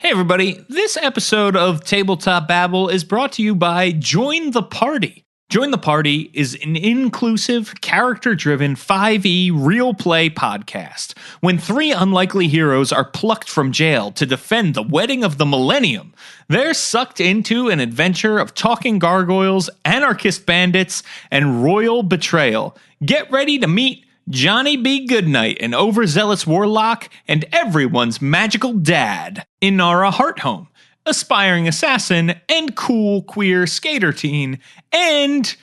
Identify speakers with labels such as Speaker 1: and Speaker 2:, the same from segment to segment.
Speaker 1: Hey everybody, this episode of Tabletop Babble is brought to you by Join the Party. Join the Party is an inclusive, character-driven 5e real play podcast. When three unlikely heroes are plucked from jail to defend the wedding of the millennium, they're sucked into an adventure of talking gargoyles, anarchist bandits, and royal betrayal. Get ready to meet Johnny B. Goodnight, an overzealous warlock, and everyone's magical dad, Inara Hearthome, aspiring assassin and cool queer skater teen, and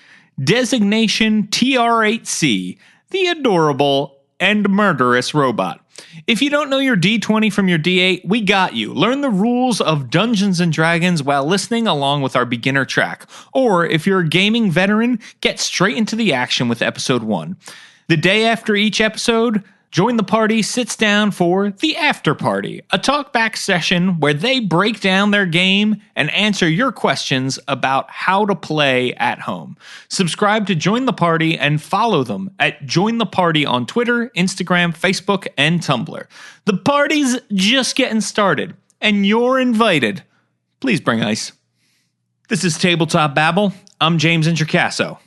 Speaker 1: designation TR8C, the adorable and murderous robot. If you don't know your D20 from your D8, we got you. Learn the rules of Dungeons & Dragons while listening along with our beginner track. Or if you're a gaming veteran, get straight into the action with episode 1. The day after each episode, Join the Party sits down for the After Party, a talk-back session where they break down their game and answer your questions about how to play at home. Subscribe to Join the Party and follow them at Join the Party on Twitter, Instagram, Facebook, and Tumblr. The party's just getting started, and you're invited. Please bring ice. This is Tabletop Babble. I'm James Introcaso.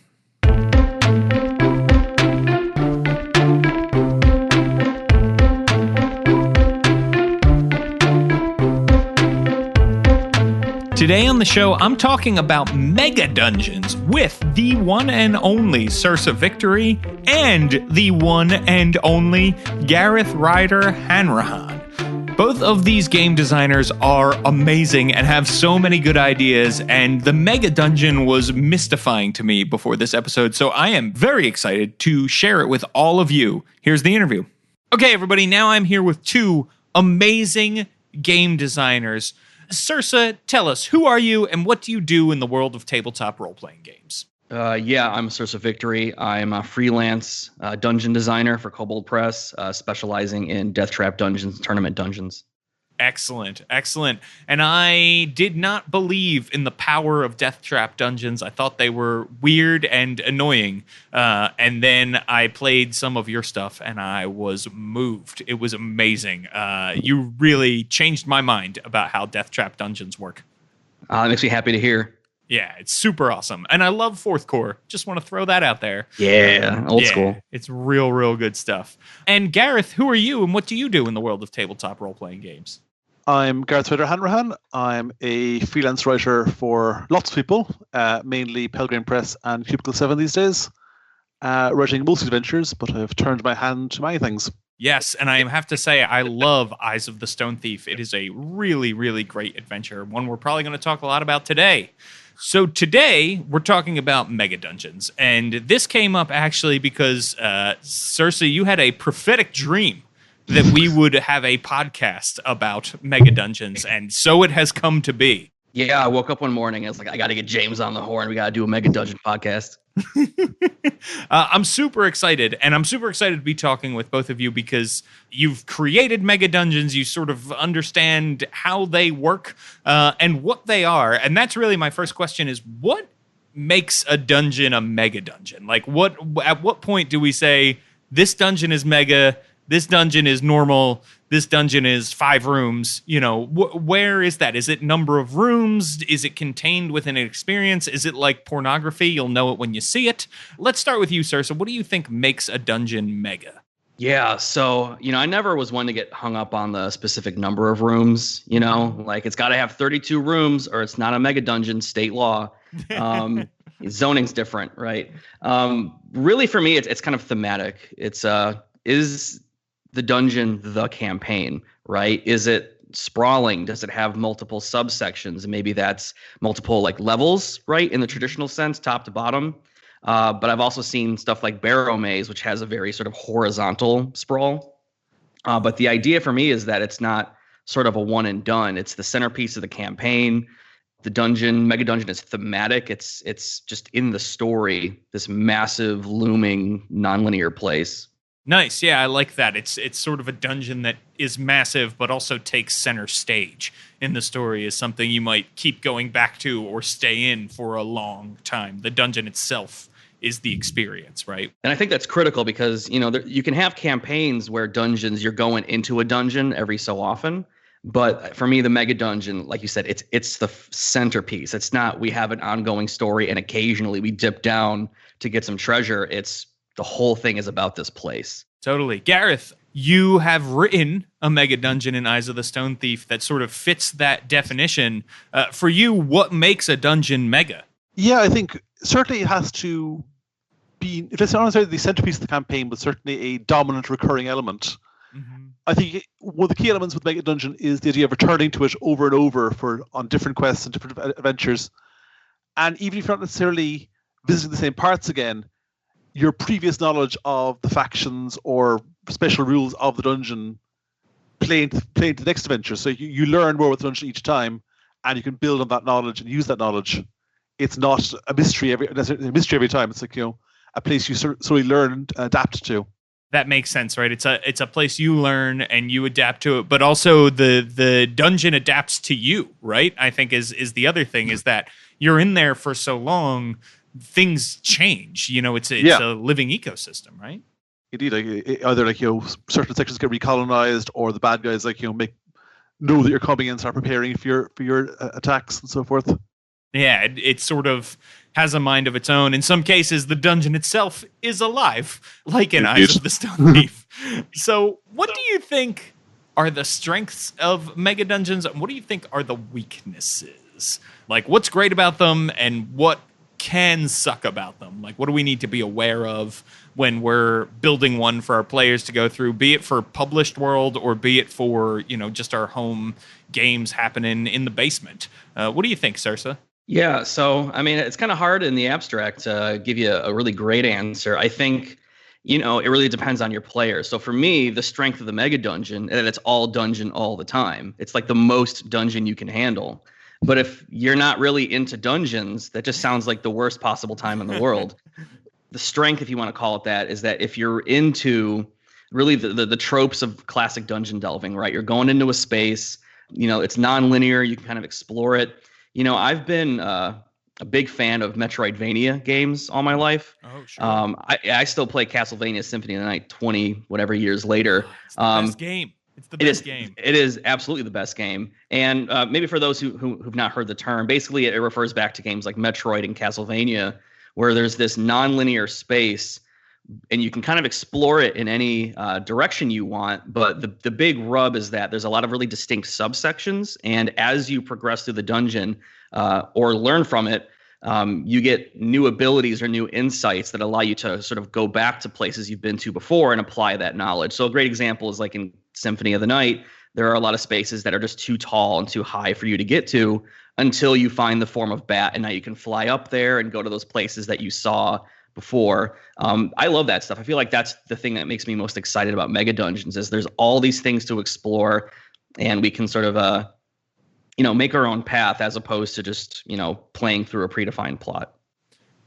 Speaker 1: Today on the show, I'm talking about Megadungeons with the one and only Sersa Victory and the one and only Gareth Ryder-Hanrahan. Both of these game designers are amazing and have so many good ideas, and the Megadungeon was mystifying to me before this episode, so I am very excited to share it with all of you. Here's the interview. Okay, everybody, now I'm here with two amazing game designers. Sersa, tell us, who are you and what do you do in the world of tabletop role-playing games?
Speaker 2: I'm Sersa Victory. I'm a freelance dungeon designer for Kobold Press, specializing in Death Trap dungeons, tournament dungeons.
Speaker 1: Excellent, excellent. And I did not believe in the power of Death Trap dungeons. I thought they were weird and annoying. And then I played some of your stuff and I was moved. It was amazing. You really changed my mind about how Death Trap dungeons work.
Speaker 2: It makes me happy to hear.
Speaker 1: Yeah, it's super awesome. And I love Fourth Core. Just want to throw that out there.
Speaker 2: Yeah, old school.
Speaker 1: It's real good stuff. And Gareth, who are you and what do you do in the world of tabletop role-playing games?
Speaker 3: I'm Gareth Ryder-Hanrahan. I'm a freelance writer for lots of people, mainly Pelgrane Press and Cubicle 7 these days, writing mostly adventures, but I've turned my hand to many things.
Speaker 1: Yes, and I have to say, I love Eyes of the Stone Thief. It is a really great adventure, one we're probably going to talk a lot about today. So today, we're talking about Megadungeons, and this came up actually because, Sersa, you had a prophetic dream that we would have a podcast about Megadungeons, and so it has come to be.
Speaker 2: Yeah, I woke up one morning and I was like, I got to get James on the horn. We got to do a Megadungeon podcast.
Speaker 1: I'm super excited, and I'm super excited to be talking with both of you because you've created Megadungeons. You sort of understand how they work and what they are, and that's really my first question is, what makes a dungeon a Megadungeon? Like, at what point do we say, this dungeon is mega, this dungeon is normal, this dungeon is 5 rooms? You know, where is that? Is it number of rooms? Is it contained within an experience? Is it like pornography? You'll know it when you see it. Let's start with you, Sersa. What do you think makes a dungeon mega?
Speaker 2: Yeah, so, I never was one to get hung up on the specific number of rooms, like it's got to have 32 rooms or it's not a Megadungeon, state law. Zoning's different, right? Really, for me, it's kind of thematic. It's, is the dungeon the campaign, right? Is it sprawling? Does it have multiple subsections? And maybe that's multiple like levels, right? In the traditional sense, top to bottom. But I've also seen stuff like Barrow Maze, which has a very sort of horizontal sprawl. But the idea for me is that it's not sort of a one and done. It's the centerpiece of the campaign. The dungeon, Megadungeon, is thematic. It's just in the story, this massive, looming, nonlinear place.
Speaker 1: Nice. Yeah, I like that. It's sort of a dungeon that is massive, but also takes center stage in the story, is something you might keep going back to or stay in for a long time. The dungeon itself is the experience, right?
Speaker 2: And I think that's critical because, you can have campaigns where dungeons, you're going into a dungeon every so often. But for me, the Mega Dungeon, like you said, it's the centerpiece. It's not we have an ongoing story and occasionally we dip down to get some treasure. It's the whole thing is about this place.
Speaker 1: Totally. Gareth, you have written a mega dungeon in Eyes of the Stone Thief that sort of fits that definition. For you, what makes a dungeon mega?
Speaker 3: Yeah, I think certainly it has to be, if it's not necessarily the centerpiece of the campaign, but certainly a dominant recurring element.
Speaker 1: Mm-hmm.
Speaker 3: I think one of the key elements with Mega Dungeon is the idea of returning to it over and over on different quests and different adventures. And even if you're not necessarily visiting the same parts again, your previous knowledge of the factions or special rules of the dungeon play into the next adventure. So you learn more with the dungeon each time, and you can build on that knowledge and use that knowledge. It's not a mystery every time. It's like, a place you slowly learn and adapt to.
Speaker 1: That makes sense, right? It's a place you learn and you adapt to it, but also the dungeon adapts to you, right? I think is the other thing, is that you're in there for so long, things change. It's a living ecosystem, right?
Speaker 3: Indeed, either certain sections get recolonized, or the bad guys know that you're coming in, start preparing for your attacks and so forth.
Speaker 1: Yeah, it sort of has a mind of its own. In some cases, the dungeon itself is alive, like in Eyes of the Stone Thief. So what do you think are the strengths of Mega Dungeons, and what do you think are the weaknesses? Like, what's great about them, and what can suck about them? Like, what do we need to be aware of when we're building one for our players to go through, be it for published world or be it for, just our home games happening in the basement? What do you think, Sersa?
Speaker 2: Yeah, so I mean, it's kind of hard in the abstract to give you a really great answer. I think, it really depends on your player. So for me, the strength of the Mega Dungeon is that it's all dungeon all the time. It's like the most dungeon you can handle. But if you're not really into dungeons, that just sounds like the worst possible time in the world. The strength, if you want to call it that, is that if you're into really the tropes of classic dungeon delving, right? You're going into a space, it's non-linear, you can kind of explore it. I've been a big fan of Metroidvania games all my life.
Speaker 1: Oh, sure.
Speaker 2: I still play Castlevania Symphony of the Night 20 whatever years later.
Speaker 1: It's the best game. It's the best game.
Speaker 2: It is absolutely the best game. And maybe for those who've not heard the term, basically it refers back to games like Metroid and Castlevania, where there's this non-linear space and you can kind of explore it in any direction you want. But the big rub is that there's a lot of really distinct subsections. And as you progress through the dungeon or learn from it, you get new abilities or new insights that allow you to sort of go back to places you've been to before and apply that knowledge. So a great example is like in Symphony of the Night, there are a lot of spaces that are just too tall and too high for you to get to until you find the form of bat. And now you can fly up there and go to those places that you saw before. I love that stuff. I feel like that's the thing that makes me most excited about Mega Dungeons is there's all these things to explore and we can sort of, make our own path as opposed to just, playing through a predefined plot.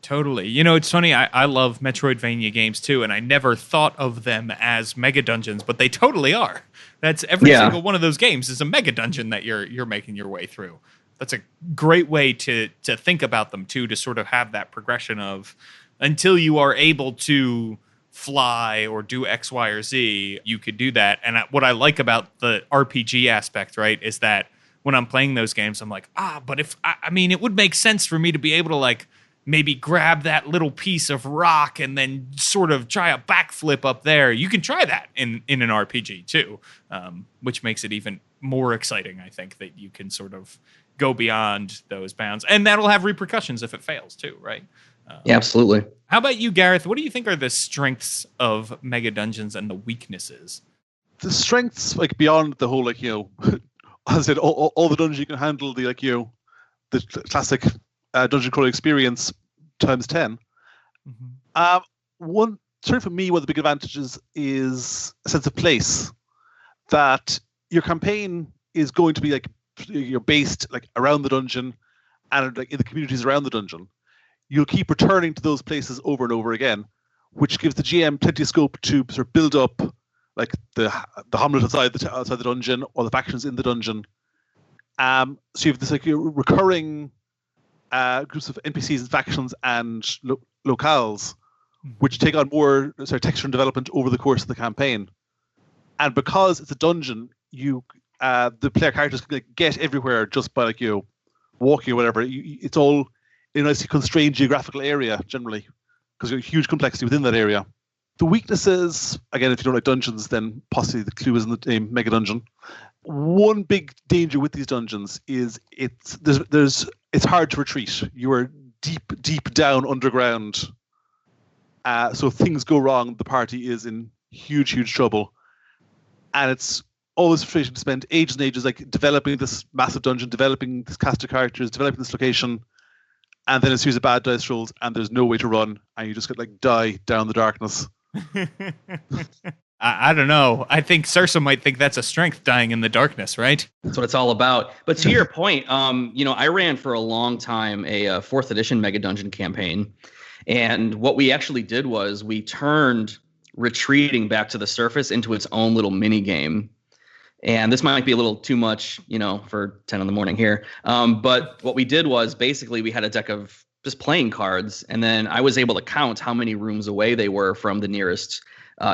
Speaker 1: Totally. It's funny. I love Metroidvania games too, and I never thought of them as Mega Dungeons, but they totally are. That's every single one of those games is a Mega Dungeon that you're making your way through. That's a great way to think about them too, to sort of have that progression of until you are able to fly or do X, Y, or Z, you could do that. And what I like about the RPG aspect, right, is that when I'm playing those games, I'm like, but if it would make sense for me to be able to like maybe grab that little piece of rock and then sort of try a backflip up there. You can try that in an RPG too, which makes it even more exciting, I think, that you can sort of go beyond those bounds. And that'll have repercussions if it fails too, right?
Speaker 2: Yeah, absolutely.
Speaker 1: How about you, Gareth? What do you think are the strengths of Mega Dungeons and the weaknesses?
Speaker 3: The strengths, like beyond the whole, as I said, all the dungeons you can handle, the classic dungeon crawler experience times 10. Mm-hmm. Certainly for me, one of the big advantages is a sense of place. That your campaign is going to be you're based around the dungeon and in the communities around the dungeon. You'll keep returning to those places over and over again, which gives the GM plenty of scope to sort of build up the hamlet outside the dungeon or the factions in the dungeon. So you have this recurring groups of NPCs and factions and locales, which take on more texture and development over the course of the campaign. And because it's a dungeon, you the player characters can get everywhere just by walking or whatever. It's all in a nicely constrained geographical area generally, because there's huge complexity within that area. The weaknesses, again, if you don't like dungeons, then possibly the clue is in the name Mega Dungeon. One big danger with these dungeons is it's hard to retreat. You are deep down underground. So if things go wrong, the party is in huge trouble. And it's always frustrating to spend ages and ages developing this massive dungeon, developing this cast of characters, developing this location, and then a series of bad dice rolls, and there's no way to run, and you just get die down the darkness.
Speaker 1: I don't know. I think Sersa might think that's a strength, dying in the darkness, right?
Speaker 2: That's what it's all about. But to your point, I ran for a long time a 4th edition Mega Dungeon campaign. And what we actually did was we turned retreating back to the surface into its own little mini game. And this might be a little too much, for 10 in the morning here. But what we did was basically we had a deck of just playing cards. And then I was able to count how many rooms away they were from the nearest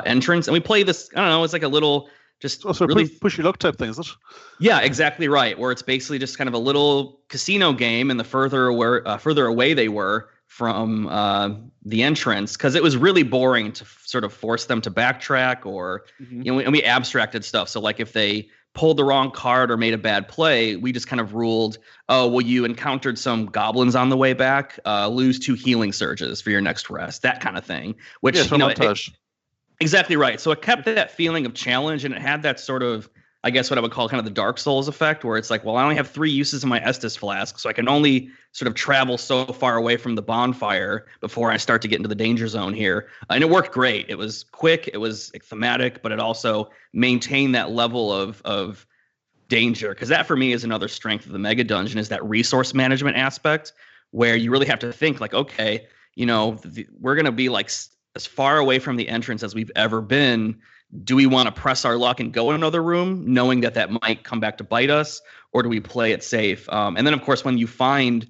Speaker 2: entrance. And we play this, I don't know, it's like a little just really
Speaker 3: push your luck type thing, is it?
Speaker 2: Yeah, exactly right. Where it's basically just kind of a little casino game, and the further away they were from the entrance, because it was really boring to sort of force them to backtrack or, and we abstracted stuff. So if they pulled the wrong card or made a bad play, we just kind of ruled, oh, well, you encountered some goblins on the way back, lose 2 healing surges for your next rest, that kind of thing. Which, exactly right. So it kept that feeling of challenge, and it had that sort of, I guess what I would call kind of the Dark Souls effect, where it's I only have 3 uses of my Estus flask, so I can only sort of travel so far away from the bonfire before I start to get into the danger zone here. And it worked great. It was quick, it was thematic, but it also maintained that level of danger. Because that, for me, is another strength of the Mega Dungeon, is that resource management aspect, where you really have to think okay, we're going to be as far away from the entrance as we've ever been. Do we want to press our luck and go in another room, knowing that might come back to bite us, or do we play it safe? And then, of course, when you find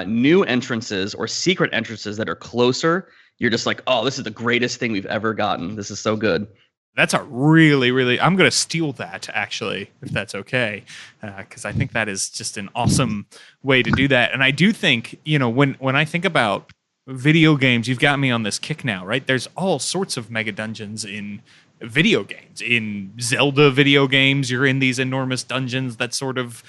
Speaker 2: new entrances or secret entrances that are closer, you're just oh, this is the greatest thing we've ever gotten. This is so good.
Speaker 1: That's a really, I'm going to steal that, actually, if that's okay, because I think that is just an awesome way to do that. And I do think, when I think about video games, you've got me on this kick now, right? There's all sorts of Mega Dungeons in video games. In Zelda video games, you're in these enormous dungeons that sort of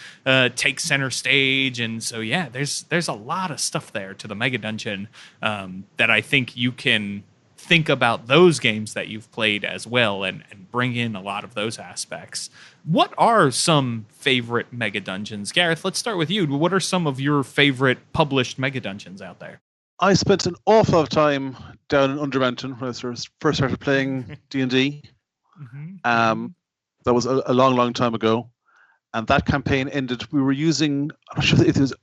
Speaker 1: take center stage. And so, yeah, there's a lot of stuff there to the Mega Dungeon that I think you can think about those games that you've played as well and bring in a lot of those aspects. What are some favorite Mega Dungeons? Gareth, let's start with you. What are some of your favorite published Mega Dungeons out there?
Speaker 3: I spent an awful lot of time down in Undermountain when I first started playing D&D. That was a long time ago. And that campaign ended, we were using, I'm not sure if it was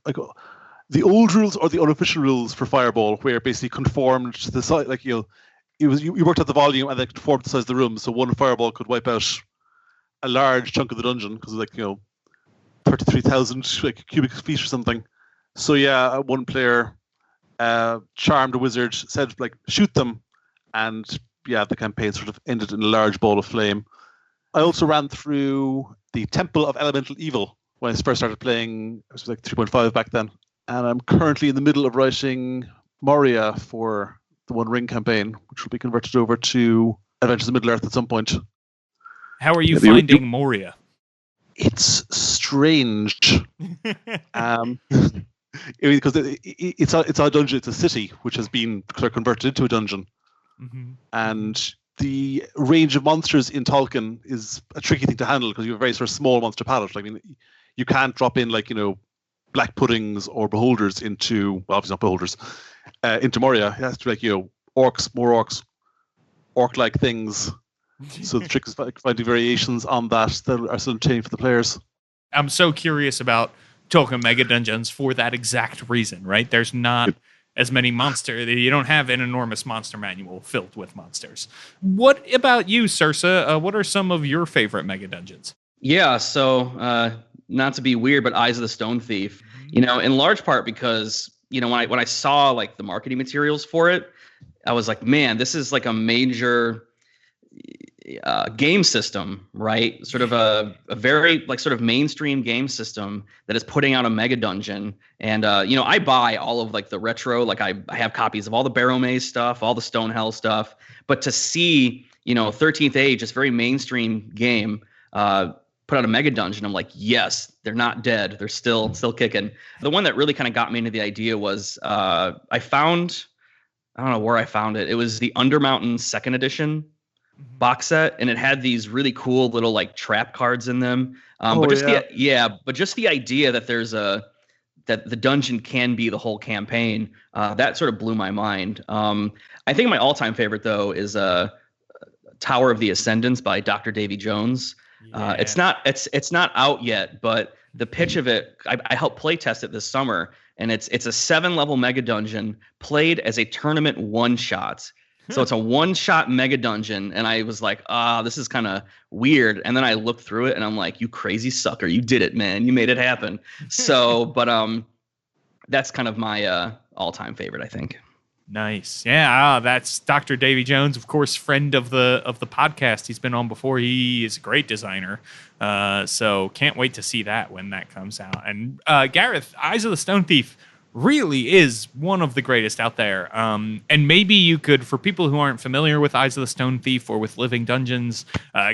Speaker 3: the old rules or the unofficial rules for Fireball, where it basically conformed to the size, you worked out the volume and then conformed to the size of the room. So one Fireball could wipe out a large chunk of the dungeon, because 33,000 cubic feet or something. So yeah, one player charmed a wizard, said shoot them, and yeah, the campaign sort of ended in a large ball of flame. I also ran through the Temple of Elemental Evil when I first started playing. It was 3.5 back then, and I'm currently in the middle of writing Moria for the One Ring campaign, which will be converted over to Adventures in Middle-earth at some point.
Speaker 1: How are you finding Moria?
Speaker 3: It's strange. Because it's a dungeon, it's a city which has been sort of converted into a dungeon, and the range of monsters in Tolkien is a tricky thing to handle, because you have a very sort of small monster palette. You can't drop in black puddings or beholders into, well, obviously not beholders, into Moria. It has to be orcs, more orcs, orc-like things. So the trick is finding variations on that are still entertaining for the players.
Speaker 1: I'm so curious about Tolkien Mega Dungeons for that exact reason, right? There's not as many monsters. You don't have an enormous monster manual filled with monsters. What about you, Sersa? What are some of your favorite Mega Dungeons?
Speaker 2: Yeah, so not to be weird, but Eyes of the Stone Thief. In large part because when I saw the marketing materials for it, I was like, man, this is a major. game system, right? Sort of a very like sort of mainstream game system that is putting out a mega dungeon. And I buy all of like the retro, like I have copies of all the Barrow Maze stuff, all the Stonehell stuff. But to see 13th Age, this very mainstream game, put out a mega dungeon, I'm like, yes, they're not dead, they're still kicking. The one that really kind of got me into the idea was I don't know where I found it. It was the Undermountain 2nd edition box set, and it had these really cool little like trap cards in them. But just the idea that that the dungeon can be the whole campaign, that sort of blew my mind. I think my all-time favorite though is Tower of the Ascendants by Dr. Davy Jones. Yeah. It's not out yet, but the pitch of it, I helped play test it this summer, and it's a 7-level mega dungeon played as a tournament one-shot. So it's a one-shot mega dungeon, and I was like, this is kind of weird. And then I looked through it, and I'm like, you crazy sucker, you did it, man, you made it happen. So, but that's kind of my all-time favorite, I think.
Speaker 1: Nice. Yeah, that's Dr. Davy Jones, of course, friend of the podcast. He's been on before. He is a great designer. So can't wait to see that when that comes out. And Gareth, Eyes of the Stone Thief really is one of the greatest out there. And maybe you could, for people who aren't familiar with Eyes of the Stone Thief or with Living Dungeons,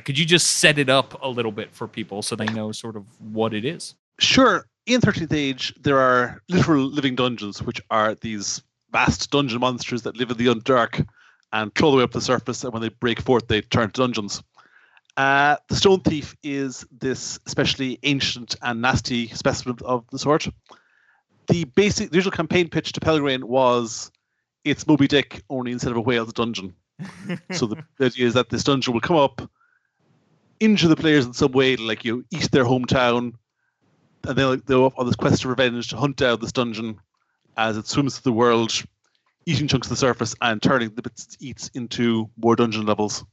Speaker 1: could you just set it up a little bit for people so they know sort of what it is?
Speaker 3: Sure. In 13th Age, there are literal living dungeons, which are these vast dungeon monsters that live in the Underdark and crawl their way up the surface, and when they break forth, they turn to dungeons. The Stone Thief is this especially ancient and nasty specimen of the sort. The original campaign pitch to Pelgrane was it's Moby Dick, only instead of a whale, it's a dungeon. So the idea is that this dungeon will come up, injure the players in some way, like eat their hometown, and they'll go up on this quest of revenge to hunt down this dungeon as it swims through the world, eating chunks of the surface and turning the bits it eats into more dungeon levels.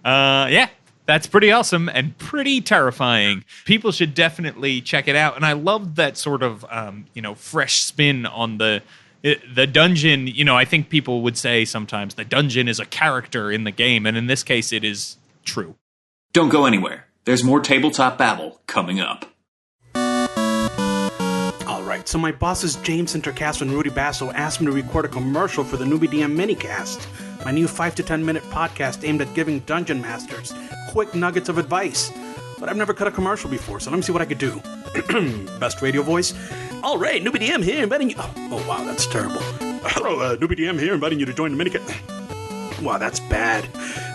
Speaker 1: Yeah, that's pretty awesome and pretty terrifying. People should definitely check it out. And I love that sort of, fresh spin on the dungeon. I think people would say sometimes the dungeon is a character in the game. And in this case, it is true.
Speaker 4: Don't go anywhere. There's more Tabletop Babble coming up.
Speaker 5: Alright, so my bosses James Introcaso and Rudy Basso asked me to record a commercial for the Newbie DM minicast, my new 5 to 10 minute podcast aimed at giving dungeon masters quick nuggets of advice. But I've never cut a commercial before, so let me see what I could do. Best radio voice. Alright, Newbie DM here, inviting you. Oh wow, that's terrible. Hello, Newbie DM here, inviting you to join the minicast. Wow, that's bad.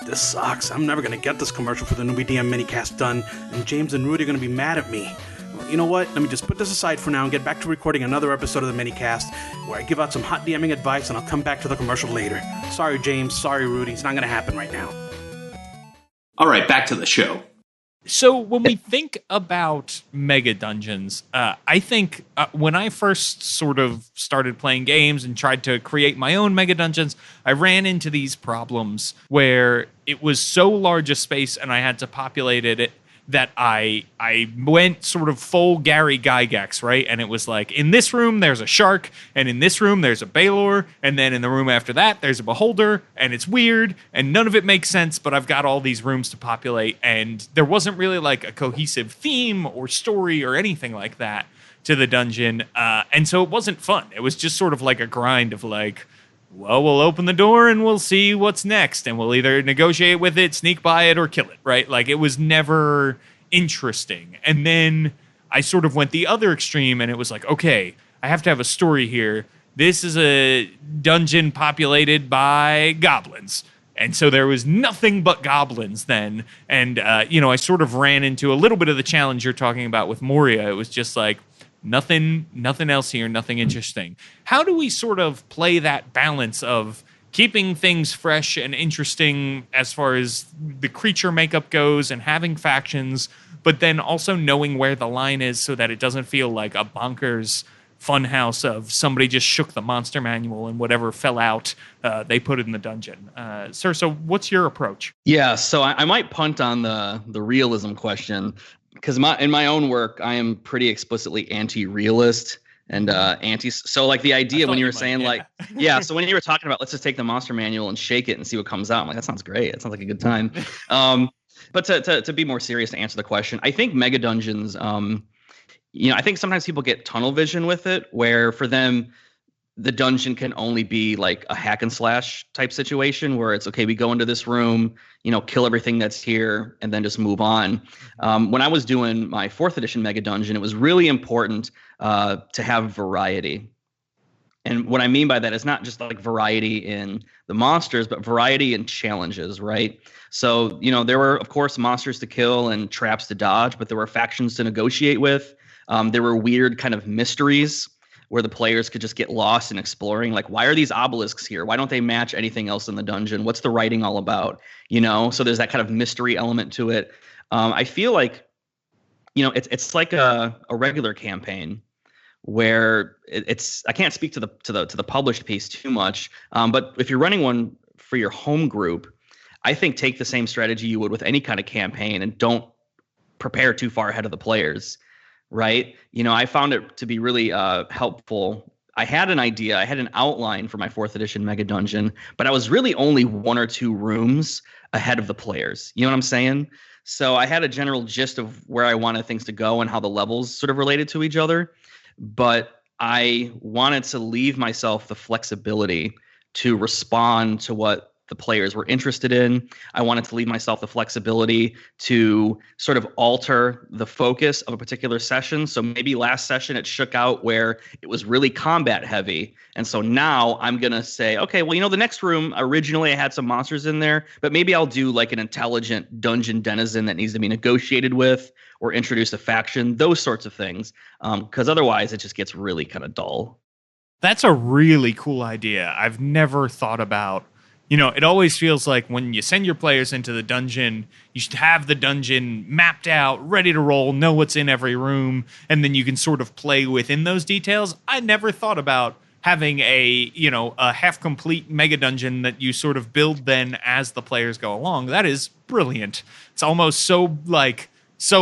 Speaker 5: This sucks. I'm never gonna get this commercial for the Newbie DM minicast done, and James and Rudy are gonna be mad at me. You know what? Let me just put this aside for now and get back to recording another episode of the minicast where I give out some hot DMing advice, and I'll come back to the commercial later. Sorry, James. Sorry, Rudy. It's not going to happen right now.
Speaker 4: All right, back to the show.
Speaker 1: So when we think about mega dungeons, I think when I first sort of started playing games and tried to create my own mega dungeons, I ran into these problems where it was so large a space and I had to populate it that I went sort of full Gary Gygax, right? And it was like, in this room, there's a shark, and in this room, there's a Baylor, and then in the room after that, there's a Beholder, and it's weird, and none of it makes sense, but I've got all these rooms to populate, and there wasn't really like a cohesive theme or story or anything like that to the dungeon, and so it wasn't fun. It was just sort of like a grind of like, well, we'll open the door and we'll see what's next, and we'll either negotiate with it, sneak by it, or kill it, right? Like, it was never interesting. And then I sort of went the other extreme, and it was like, okay, I have to have a story here. This is a dungeon populated by goblins. And so there was nothing but goblins then. And, I sort of ran into a little bit of the challenge you're talking about with Moria. It was just like, nothing else here, nothing interesting. How do we sort of play that balance of keeping things fresh and interesting as far as the creature makeup goes and having factions, but then also knowing where the line is so that it doesn't feel like a bonkers funhouse of somebody just shook the monster manual and whatever fell out, they put it in the dungeon. Sersa, what's your approach?
Speaker 2: Yeah, so I might punt on the realism question, because in my own work, I am pretty explicitly anti-realist. and antis. So like the idea when you were saying
Speaker 1: yeah.
Speaker 2: like, yeah. So when you were talking about let's just take the monster manual and shake it and see what comes out, I'm like, that sounds great. That sounds like a good time. But to be more serious, to answer the question, I think Megadungeons, I think sometimes people get tunnel vision with it, where for them, the dungeon can only be like a hack and slash type situation where it's okay, we go into this room, kill everything that's here and then just move on. When I was doing my 4th edition Mega Dungeon, it was really important to have variety. And what I mean by that is not just like variety in the monsters, but variety in challenges, right? So, there were, of course, monsters to kill and traps to dodge, but there were factions to negotiate with. There were weird kind of mysteries where the players could just get lost in exploring. Like, why are these obelisks here? Why don't they match anything else in the dungeon? What's the writing all about? So there's that kind of mystery element to it. I feel like, it's like a regular campaign where it's. I can't speak to the published piece too much, but if you're running one for your home group, I think take the same strategy you would with any kind of campaign and don't prepare too far ahead of the players. Right. I found it to be really helpful. I had an idea. I had an outline for my 4th edition Mega Dungeon, but I was really only 1 or 2 rooms ahead of the players. You know what I'm saying? So I had a general gist of where I wanted things to go and how the levels sort of related to each other. But I wanted to leave myself the flexibility to respond to what the players were interested in. I wanted to leave myself the flexibility to sort of alter the focus of a particular session. So maybe last session it shook out where it was really combat heavy. And so now I'm going to say, okay, well, the next room, originally I had some monsters in there, but maybe I'll do like an intelligent dungeon denizen that needs to be negotiated with or introduce a faction, those sorts of things. Because otherwise it just gets really kind of dull.
Speaker 1: That's a really cool idea. I've never thought about. It always feels like when you send your players into the dungeon, you should have the dungeon mapped out, ready to roll, know what's in every room, and then you can sort of play within those details. I never thought about having a half-complete mega dungeon that you sort of build then as the players go along. That is brilliant. It's almost so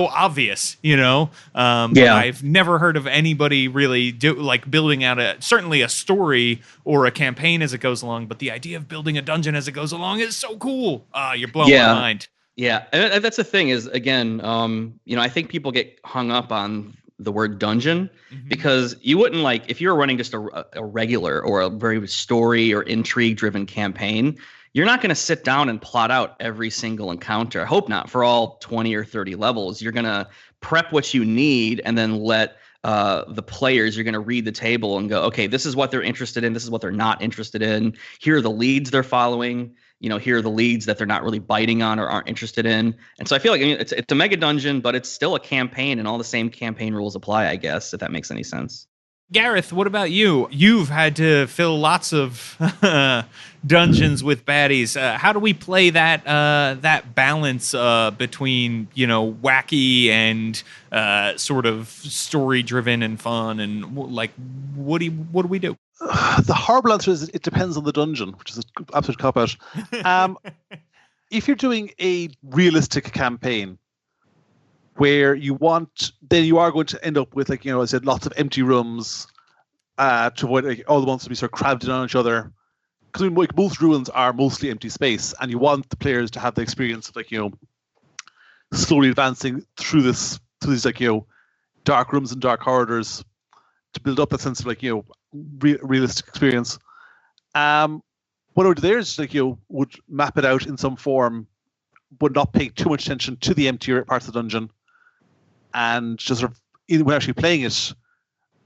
Speaker 1: obvious, but I've never heard of anybody really building out certainly a story or a campaign as it goes along. But the idea of building a dungeon as it goes along is so cool. You're blowing my mind.
Speaker 2: Yeah. And that's the thing is, again, I think people get hung up on the word dungeon because you wouldn't if you were running just a regular or a very story or intrigue driven campaign, you're not going to sit down and plot out every single encounter. I hope not for all 20 or 30 levels. You're going to prep what you need and then let the players, you're going to read the table and go, okay, this is what they're interested in. This is what they're not interested in. Here are the leads they're following. Here are the leads that they're not really biting on or aren't interested in. And so I feel like it's a mega dungeon, but it's still a campaign and all the same campaign rules apply, I guess, if that makes any sense.
Speaker 1: Gareth, what about you? You've had to fill lots of dungeons with baddies. How do we play that balance between wacky and sort of story driven and fun, and what do we do?
Speaker 3: The horrible answer is it depends on the dungeon, which is an absolute cop out. If you're doing a realistic campaign, where you are going to end up with, I said, lots of empty rooms to avoid all the monsters to be sort of crowded on each other. Because most ruins are mostly empty space, and you want the players to have the experience of slowly advancing through these dark rooms and dark corridors to build up that sense of realistic experience. What I would do there is would map it out in some form, but not pay too much attention to the emptier parts of the dungeon. And just sort of, when actually playing it,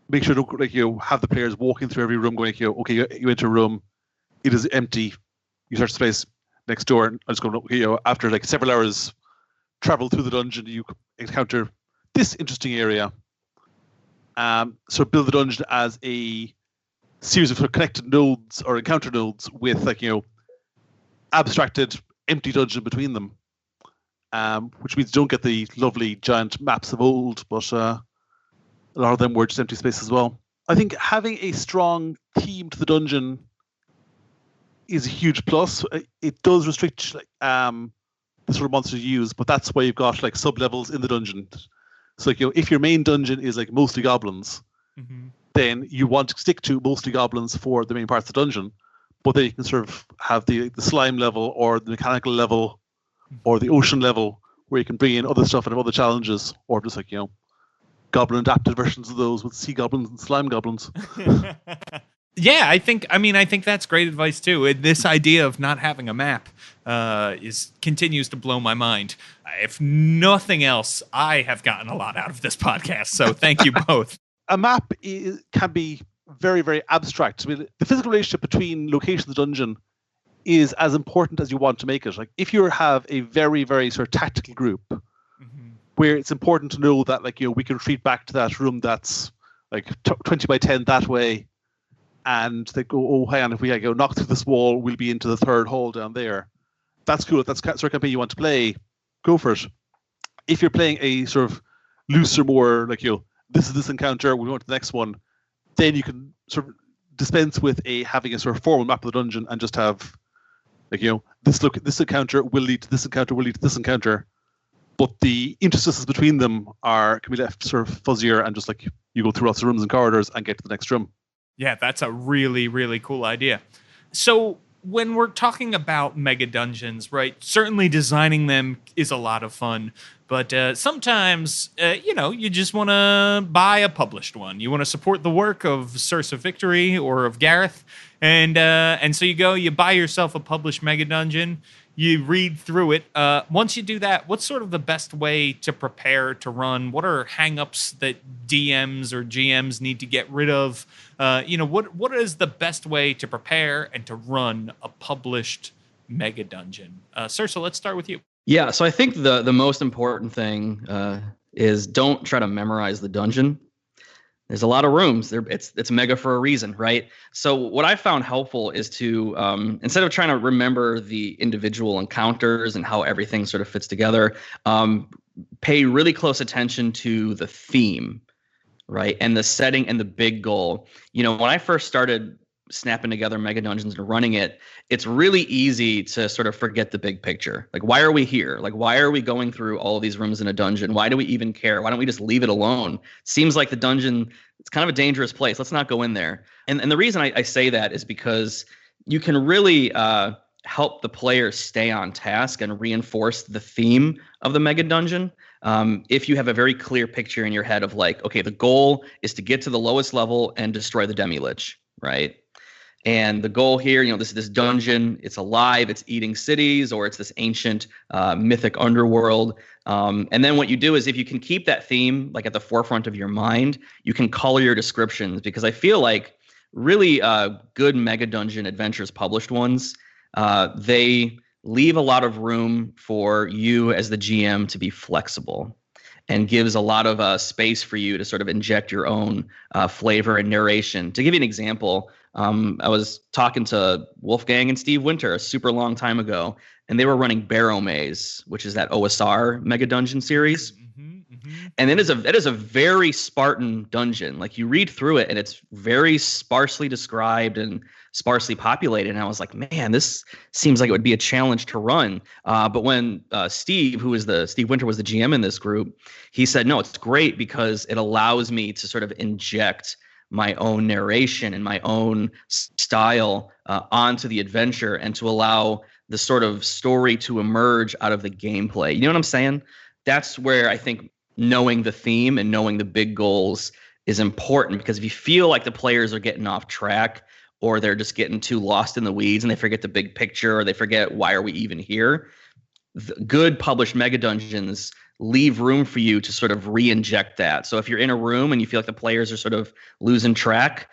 Speaker 3: make sure to have the players walking through every room, going, okay, you enter a room, it is empty. You search the place next door, and I just go, after several hours travel through the dungeon, you encounter this interesting area. So build the dungeon as a series of connected nodes or encounter nodes with abstracted empty dungeon between them. Which means you don't get the lovely giant maps of old, but a lot of them were just empty space as well. I think having a strong theme to the dungeon is a huge plus. It does restrict the sort of monsters you use, but that's why you've got sub-levels in the dungeon. So if your main dungeon is mostly goblins, then you want to stick to mostly goblins for the main parts of the dungeon. But then you can sort of have the slime level or the mechanical level or the ocean level where you can bring in other stuff and have other challenges, or just like, goblin adapted versions of those with sea goblins and slime goblins.
Speaker 1: Yeah, I think that's great advice too. This idea of not having a map continues to blow my mind. If nothing else, I have gotten a lot out of this podcast, so thank you both.
Speaker 3: A map can be very, very abstract. I mean, the physical relationship between location of the dungeon is as important as you want to make it. Like, if you have a very, very sort of tactical group where it's important to know that, like, we can retreat back to that room that's like 20 by 10 that way, and they go, oh, hang on, if we go knock through this wall, we'll be into the third hall down there. That's cool. If that's the sort of campaign you want to play, go for it. If you're playing a sort of looser, more like, this is this encounter, we want the next one, then you can sort of dispense with having a sort of formal map of the dungeon and just have, like, this encounter will lead to this encounter, will lead to this encounter, but the interstices between them can be left sort of fuzzier, and just like you go through lots of rooms and corridors and get to the next room. Yeah,
Speaker 1: that's a really, really cool idea. So when we're talking about Megadungeons, right, certainly designing them is a lot of fun, but sometimes, you just want to buy a published one. You want to support the work of Sersa Victory or of Gareth, and so you buy yourself a published Megadungeon. You read through it. Once you do that, what's sort of the best way to prepare to run? What are hangups that DMs or GMs need to get rid of? What is the best way to prepare and to run a published Megadungeon? Sersa, let's start with you.
Speaker 2: Yeah, so I think the most important thing is don't try to memorize the dungeon. There's a lot of rooms. It's mega for a reason, right? So what I found helpful is to, instead of trying to remember the individual encounters and how everything sort of fits together, pay really close attention to the theme, right? And the setting and the big goal. When I first started snapping together Megadungeons and running it, it's really easy to sort of forget the big picture. Like, why are we here? Like, why are we going through all of these rooms in a dungeon? Why do we even care? Why don't we just leave it alone? Seems like the dungeon, it's kind of a dangerous place. Let's not go in there. And the reason I say that is because you can really help the player stay on task and reinforce the theme of the Megadungeon. If you have a very clear picture in your head of, like, okay, the goal is to get to the lowest level and destroy the Demi-Lich, right? And the goal here, this dungeon, it's alive, it's eating cities, or it's this ancient mythic underworld. And then what you do is, if you can keep that theme like at the forefront of your mind, you can color your descriptions, because I feel like really good Megadungeon adventures, published ones, they leave a lot of room for you as the GM to be flexible, and gives a lot of space for you to sort of inject your own flavor and narration. To give you an example, I was talking to Wolfgang and Steve Winter a super long time ago, and they were running Barrow Maze, which is that OSR Megadungeon series. And it is a very Spartan dungeon. Like, you read through it, and it's very sparsely described and sparsely populated. And I was like, man, this seems like it would be a challenge to run. But when Steve Winter was the GM in this group, he said, no, it's great because it allows me to sort of inject my own narration and my own style onto the adventure, and to allow the sort of story to emerge out of the gameplay. You know what I'm saying? That's where I think knowing the theme and knowing the big goals is important, because if you feel like the players are getting off track, or they're just getting too lost in the weeds and they forget the big picture, or they forget why are we even here, the good published Megadungeons leave room for you to sort of re-inject that. So if you're in a room and you feel like the players are sort of losing track,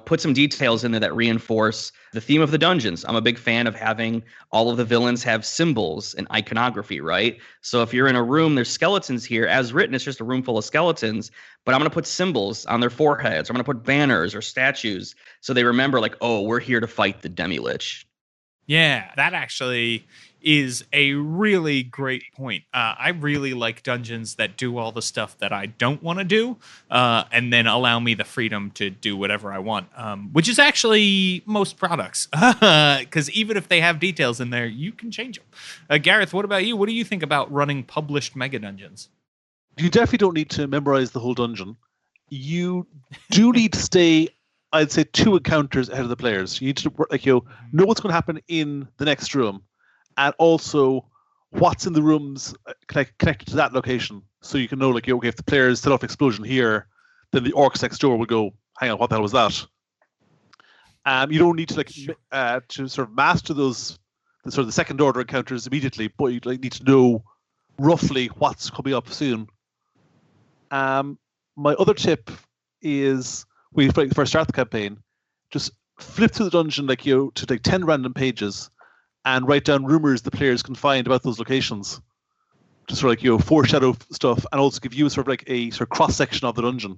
Speaker 2: put some details in there that reinforce the theme of the dungeons. I'm a big fan of having all of the villains have symbols and iconography, right? So if you're in a room, there's skeletons here. As written, it's just a room full of skeletons, but I'm going to put symbols on their foreheads. I'm going to put banners or statues so they remember, like, oh, we're here to fight the Demi-Lich.
Speaker 1: Yeah, that actually is a really great point. I really like dungeons that do all the stuff that I don't want to do, and then allow me the freedom to do whatever I want, which is actually most products, because even if they have details in there, you can change them. Gareth, what about you? What do you think about running published Megadungeons?
Speaker 3: You definitely don't need to memorize the whole dungeon. you do need to stay, I'd say, 2 encounters ahead of the players. You need to know what's going to happen in the next room, and also what's in the rooms connected to that location. So you can know, okay, if the players set off explosion here, then the orcs next door will go, hang on, what the hell was that? You don't need to to sort of master those the sort of the second order encounters immediately, but you need to know roughly what's coming up soon. My other tip is when you first start the campaign, just flip through the dungeon to 10 random pages and write down rumors the players can find about those locations. Just sort of foreshadow stuff, and also give you a sort of cross section of the dungeon,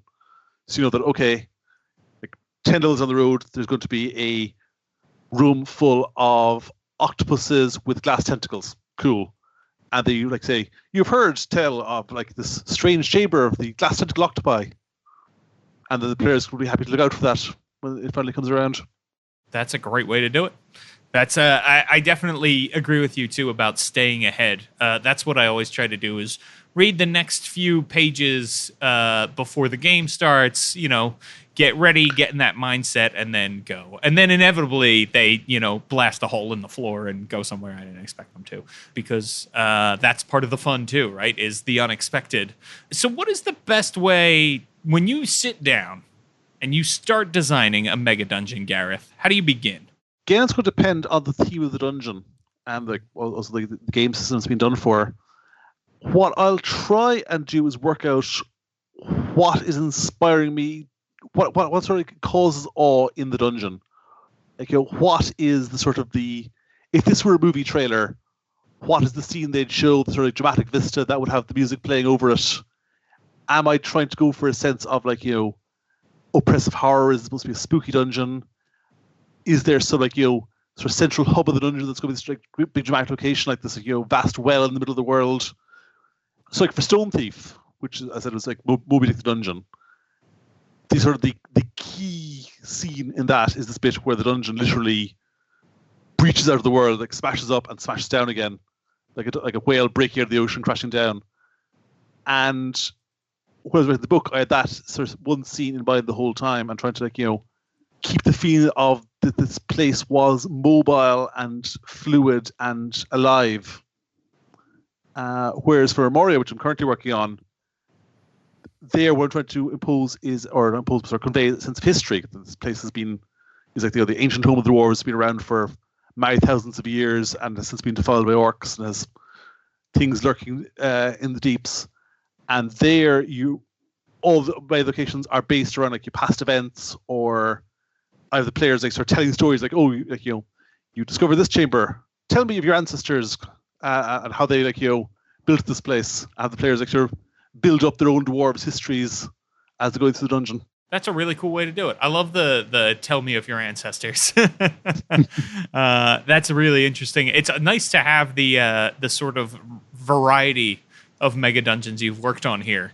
Speaker 3: so you know that 10 levels on the road, there's going to be a room full of octopuses with glass tentacles. Cool. And then you say, you've heard tell of this strange chamber of the glass tentacle octopi. And then the players will be happy to look out for that when it finally comes around.
Speaker 1: That's a great way to do it. That's I definitely agree with you too about staying ahead. That's what I always try to do, is read the next few pages before the game starts, get ready, get in that mindset, and then go. And then inevitably they, blast a hole in the floor and go somewhere I didn't expect them to, because that's part of the fun too, right? Is the unexpected. So what is the best way when you sit down and you start designing a mega dungeon, Gareth? How do you begin?
Speaker 3: Again, it's going to depend on the theme of the dungeon and also the game system it's been done for. What I'll try and do is work out what is inspiring me, what sort of causes awe in the dungeon. What is if this were a movie trailer, what is the scene they'd show, the sort of dramatic vista that would have the music playing over it? Am I trying to go for a sense of oppressive horror? Is it supposed to be a spooky dungeon? Is there some sort of central hub of the dungeon that's going to be this big dramatic location, like this vast well in the middle of the world? So for Stone Thief, which as I said was Moby Dick the dungeon, the key scene in that is this bit where the dungeon literally breaches out of the world, smashes up and smashes down again, like a whale breaking out of the ocean, crashing down. And when I was writing the book, I had that sort of one scene in mind the whole time, and trying to keep the feeling of that this place was mobile and fluid and alive. Whereas for Moria, which I'm currently working on, there what I'm trying to convey a sense of history. This place is the ancient home of the dwarves, has been around for many thousands of years and has since been defiled by orcs and has things lurking in the deeps. And there, all the my locations are based around your past events, or either the players start telling stories you discover this chamber. Tell me of your ancestors and how they built this place. And have the players build up their own dwarves' histories as they're going through the dungeon.
Speaker 1: That's a really cool way to do it. I love the tell me of your ancestors. That's really interesting. It's nice to have the sort of variety of mega dungeons you've worked on here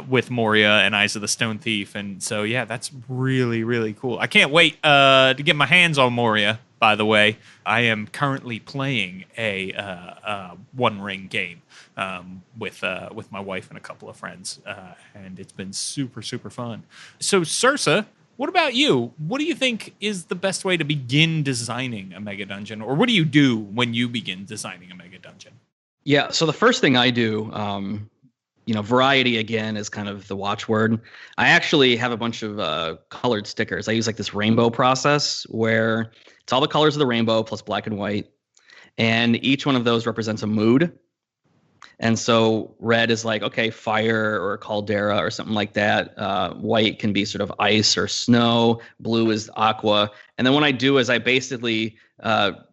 Speaker 1: with Moria and Eyes of the Stone Thief. And so, yeah, that's really, really cool. I can't wait to get my hands on Moria, by the way. I am currently playing a One Ring game with my wife and a couple of friends, and it's been super, super fun. So, Sersa, what about you? What do you think is the best way to begin designing a mega dungeon? Or what do you do when you begin designing a mega dungeon?
Speaker 2: Yeah, so the first thing I do, variety again is kind of the watchword. I actually have a bunch of colored stickers. I use this rainbow process where it's all the colors of the rainbow plus black and white. And each one of those represents a mood. And so red is fire or caldera or something like that. White can be sort of ice or snow. Blue is aqua. And then what I do is I basically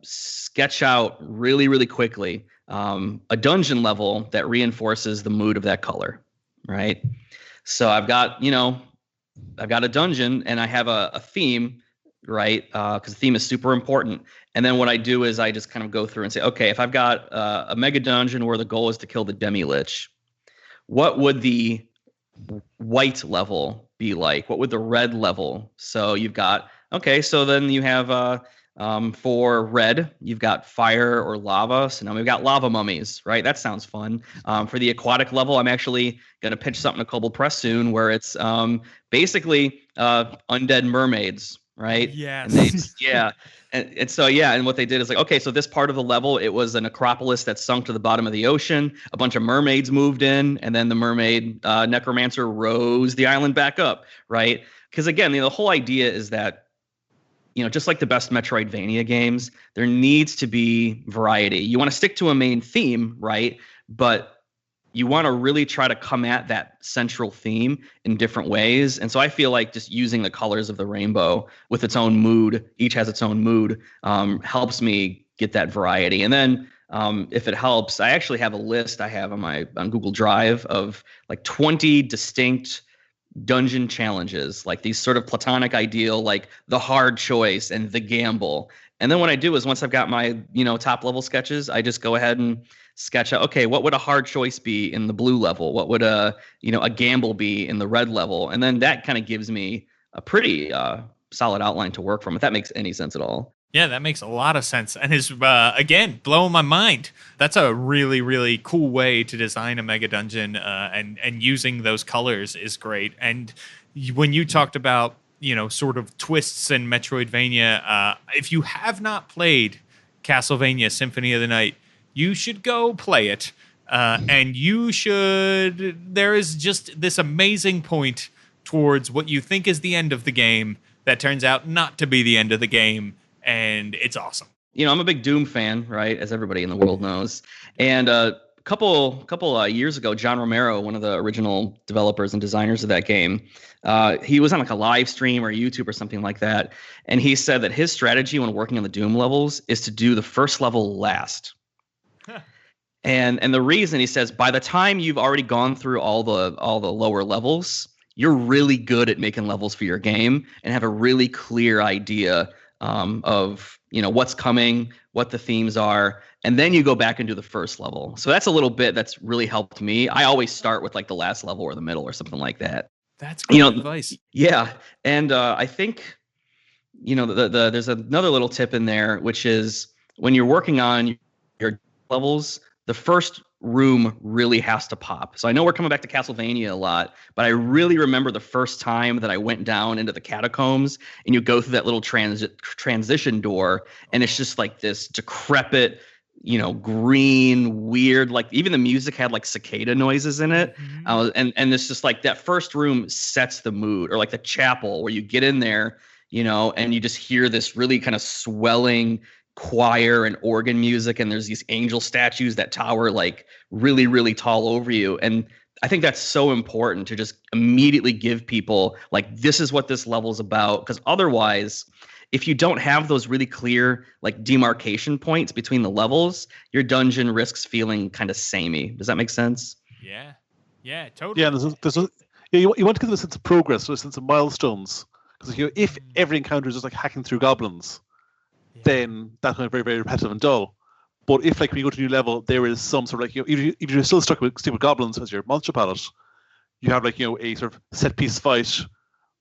Speaker 2: sketch out really, really quickly a dungeon level that reinforces the mood of that color, right? So I've got a dungeon and I have a theme, right? Because the theme is super important. And then what I do is I just kind of go through and say, okay, if I've got a mega dungeon where the goal is to kill the demi-lich, what would the white level be like? What would the red level? So you've got, okay, so then you have For red, you've got fire or lava. So now we've got lava mummies, right? That sounds fun. For the aquatic level, I'm actually going to pitch something to Kobold Press soon where it's basically undead mermaids, right?
Speaker 1: Yes.
Speaker 2: And so, and what they did is like, okay, so this part of the level, it was an acropolis that sunk to the bottom of the ocean. A bunch of mermaids moved in, and then the mermaid necromancer rose the island back up, right? Because again, the whole idea is that, just like the best Metroidvania games, there needs to be variety. You want to stick to a main theme, right? But you want to really try to come at that central theme in different ways. And so I feel like just using the colors of the rainbow with its own mood, each has its own mood, helps me get that variety. And then if it helps, I actually have a list I have on Google Drive of like 20 distinct dungeon challenges, like these sort of platonic ideal, like the hard choice and the gamble. And then what I do is once I've got my, top level sketches, I just go ahead and sketch out, okay, what would a hard choice be in the blue level? What would a gamble be in the red level? And then that kind of gives me a pretty solid outline to work from, if that makes any sense at all.
Speaker 1: Yeah, that makes a lot of sense, and is again blowing my mind. That's a really, really cool way to design a mega dungeon, and using those colors is great. And when you talked about sort of twists in Metroidvania, if you have not played Castlevania Symphony of the Night, you should go play it, and you should. There is just this amazing point towards what you think is the end of the game that turns out not to be the end of the game. And it's awesome.
Speaker 2: I'm a big Doom fan, right? As everybody in the world knows. And a couple years ago, John Romero, one of the original developers and designers of that game, he was on like a live stream or YouTube or something like that. And he said that his strategy when working on the Doom levels is to do the first level last. And the reason, he says, by the time you've already gone through all the lower levels, you're really good at making levels for your game and have a really clear idea of what's coming, what the themes are, and then you go back and do the first level. So that's a little bit that's really helped me. I always start with like the last level or the middle or something like that.
Speaker 1: That's great advice.
Speaker 2: Yeah, and I think there's another little tip in there, which is when you're working on your levels, the first room really has to pop. So I know we're coming back to Castlevania a lot, but I really remember the first time that I went down into the catacombs and you go through that little transition door, and it's just like this decrepit, green, weird, like even the music had like cicada noises in it. Mm-hmm. And it's just like that first room sets the mood, or like the chapel where you get in there, and you just hear this really kind of swelling choir and organ music, and there's these angel statues that tower like really, really tall over you. And I think that's so important to just immediately give people like, this is what this level's about. Because otherwise, if you don't have those really clear like demarcation points between the levels, your dungeon risks feeling kind of samey. Does that make sense?
Speaker 1: Yeah, totally.
Speaker 3: Yeah, you want to give them a sense of progress, or a sense of milestones. Because if every encounter is just like hacking through goblins, then that's kind of very, very repetitive and dull. But if, like, when you go to a new level, there is some sort of, like, if you're still stuck with goblins as your monster palette, you have, like, a sort of set piece fight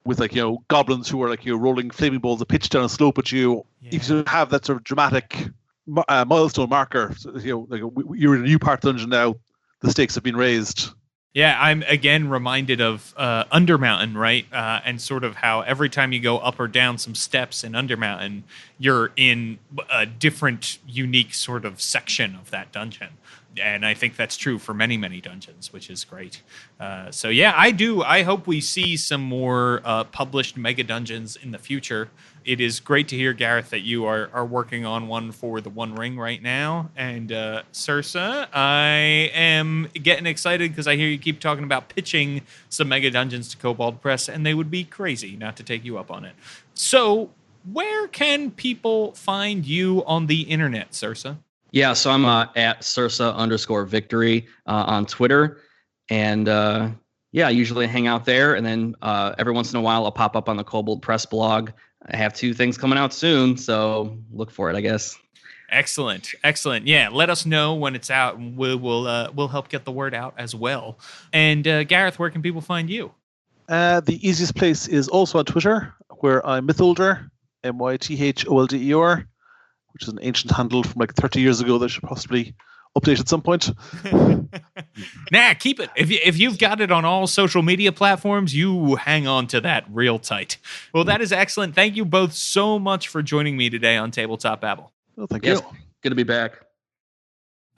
Speaker 3: with, like, goblins who are, like, rolling flaming balls of pitch down a slope at you. Yeah. If you have that sort of dramatic milestone marker, like, you're in a new part of the dungeon now, the stakes have been raised.
Speaker 1: Yeah, I'm again reminded of Undermountain, right? And sort of how every time you go up or down some steps in Undermountain, you're in a different, unique sort of section of that dungeon. And I think that's true for many, many dungeons, which is great. So yeah, I hope we see some more published Mega Dungeons in the future. It is great to hear, Gareth, that you are working on one for the One Ring right now. And Sersa, I am getting excited because I hear you keep talking about pitching some Mega Dungeons to Kobold Press, and they would be crazy not to take you up on it. So where can people find you on the internet, Sersa?
Speaker 2: Yeah, so I'm at Sersa_victory on Twitter. And I usually hang out there. And then every once in a while, I'll pop up on the Kobold Press blog. I have 2 things coming out soon, so look for it, I guess.
Speaker 1: Excellent. Yeah, let us know when it's out, and we'll help get the word out as well. And Gareth, where can people find you?
Speaker 3: The easiest place is also on Twitter, where I'm Mytholder. MYTHOLDER, which is an ancient handle from like 30 years ago that should possibly update at some point.
Speaker 1: Nah, keep it. If you've got it on all social media platforms, you hang on to that real tight. Well, that is excellent. Thank you both so much for joining me today on Tabletop Babble.
Speaker 3: Well, thank you.
Speaker 2: Good to be back.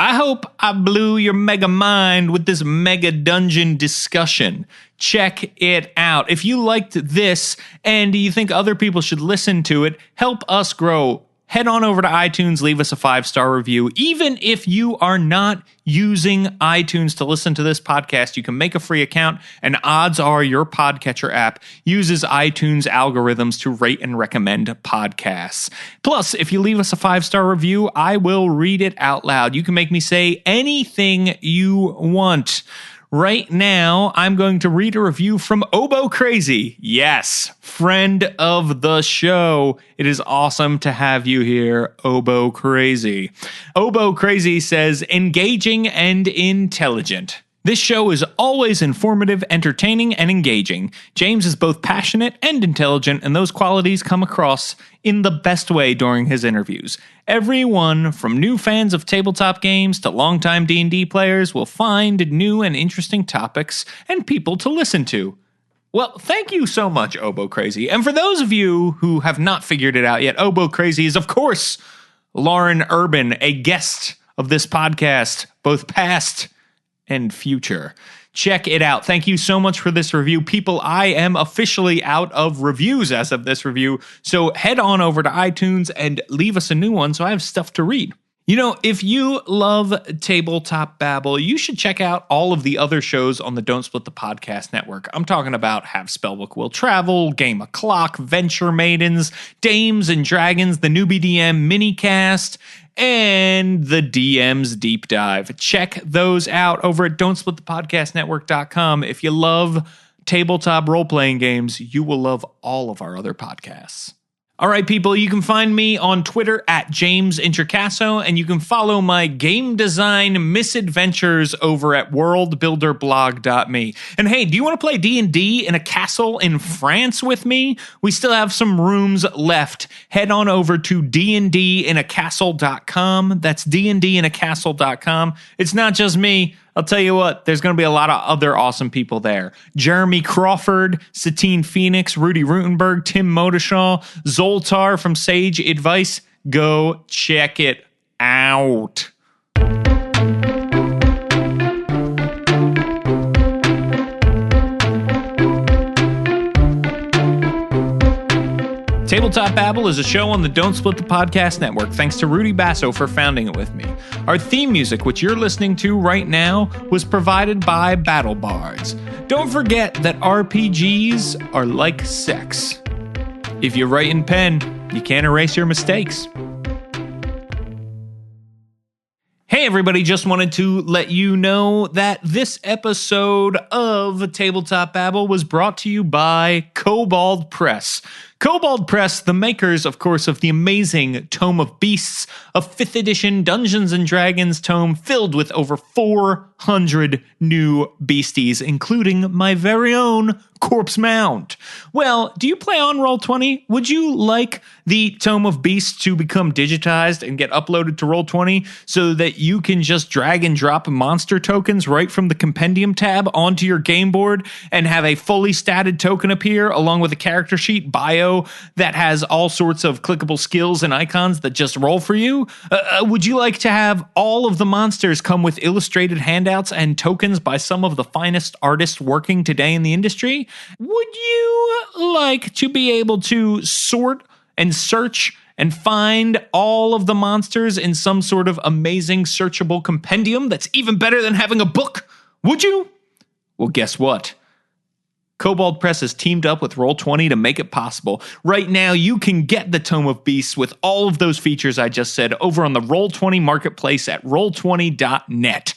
Speaker 1: I hope I blew your mega mind with this mega dungeon discussion. Check it out. If you liked this and you think other people should listen to it, help us grow. Head on over to iTunes, leave us a 5-star review. Even if you are not using iTunes to listen to this podcast, you can make a free account, and odds are your podcatcher app uses iTunes algorithms to rate and recommend podcasts. Plus, if you leave us a 5-star review, I will read it out loud. You can make me say anything you want. Right now, I'm going to read a review from Oboe Crazy. Yes, friend of the show. It is awesome to have you here, Oboe Crazy. Oboe Crazy says, engaging and intelligent. This show is always informative, entertaining, and engaging. James is both passionate and intelligent, and those qualities come across in the best way during his interviews. Everyone, from new fans of tabletop games to longtime D&D players, will find new and interesting topics and people to listen to. Well, thank you so much, Oboe Crazy. And for those of you who have not figured it out yet, Oboe Crazy is, of course, Lauren Urban, a guest of this podcast, both past and future. Check it out. Thank you so much for this review. People, I am officially out of reviews as of this review, so head on over to iTunes and leave us a new one so I have stuff to read. You know, if you love Tabletop Babble, you should check out all of the other shows on the Don't Split the Podcast Network. I'm talking about Have Spellbook Will Travel, Game O'Clock, Venture Maidens, Dames and Dragons, the Newbie DM Minicast, and the DM's Deep Dive. Check those out over at don'tsplitthepodcastnetwork.com. If you love tabletop role-playing games, you will love all of our other podcasts. All right, people, you can find me on Twitter at James Introcaso, and you can follow my game design misadventures over at worldbuilderblog.me. And hey, do you want to play D&D in a castle in France with me? We still have some rooms left. Head on over to dndinacastle.com. That's dndinacastle.com. It's not just me. I'll tell you what, there's going to be a lot of other awesome people there. Jeremy Crawford, Satine Phoenix, Rudy Rutenberg, Tim Modeshaw, Zoltar from Sage Advice. Go check it out. Tabletop Babble is a show on the Don't Split the Podcast Network, thanks to Rudy Basso for founding it with me. Our theme music, which you're listening to right now, was provided by Battle Bards. Don't forget that RPGs are like sex. If you write in pen, you can't erase your mistakes. Hey everybody, just wanted to let you know that this episode of Tabletop Babble was brought to you by Kobold Press. Kobold Press, the makers, of course, of the amazing Tome of Beasts, a 5th edition Dungeons & Dragons tome filled with over 400 new beasties, including my very own Corpse Mound. Well, do you play on Roll20? Would you like the Tome of Beasts to become digitized and get uploaded to Roll20 so that you can just drag and drop monster tokens right from the Compendium tab onto your game board and have a fully statted token appear along with a character sheet bio that has all sorts of clickable skills and icons that just roll for you? Would you like to have all of the monsters come with illustrated handouts and tokens by some of the finest artists working today in the industry? Would you like to be able to sort and search and find all of the monsters in some sort of amazing searchable compendium that's even better than having a book? Would you? Well, guess what? Kobold Press has teamed up with Roll20 to make it possible. Right now, you can get the Tome of Beasts with all of those features I just said over on the Roll20 marketplace at roll20.net.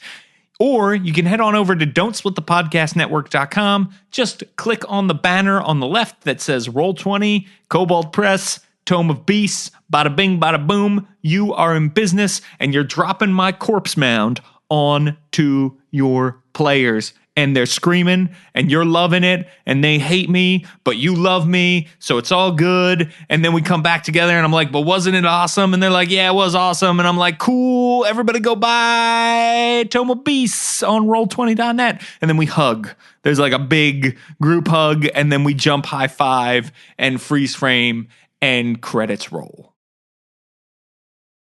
Speaker 1: Or you can head on over to don'tsplitthepodcastnetwork.com. Just click on the banner on the left that says Roll20, Kobold Press, Tome of Beasts, bada bing, bada boom. You are in business and you're dropping my Corpse Mound onto your players. and they're screaming and you're loving it and they hate me, but you love me. So it's all good. And then we come back together and I'm like, but wasn't it awesome? And they're like, yeah, it was awesome. And I'm like, cool. Everybody go buy Tome of Beasts on Roll20.net. And then we hug. There's like a big group hug. And then we jump high five and freeze frame and credits roll.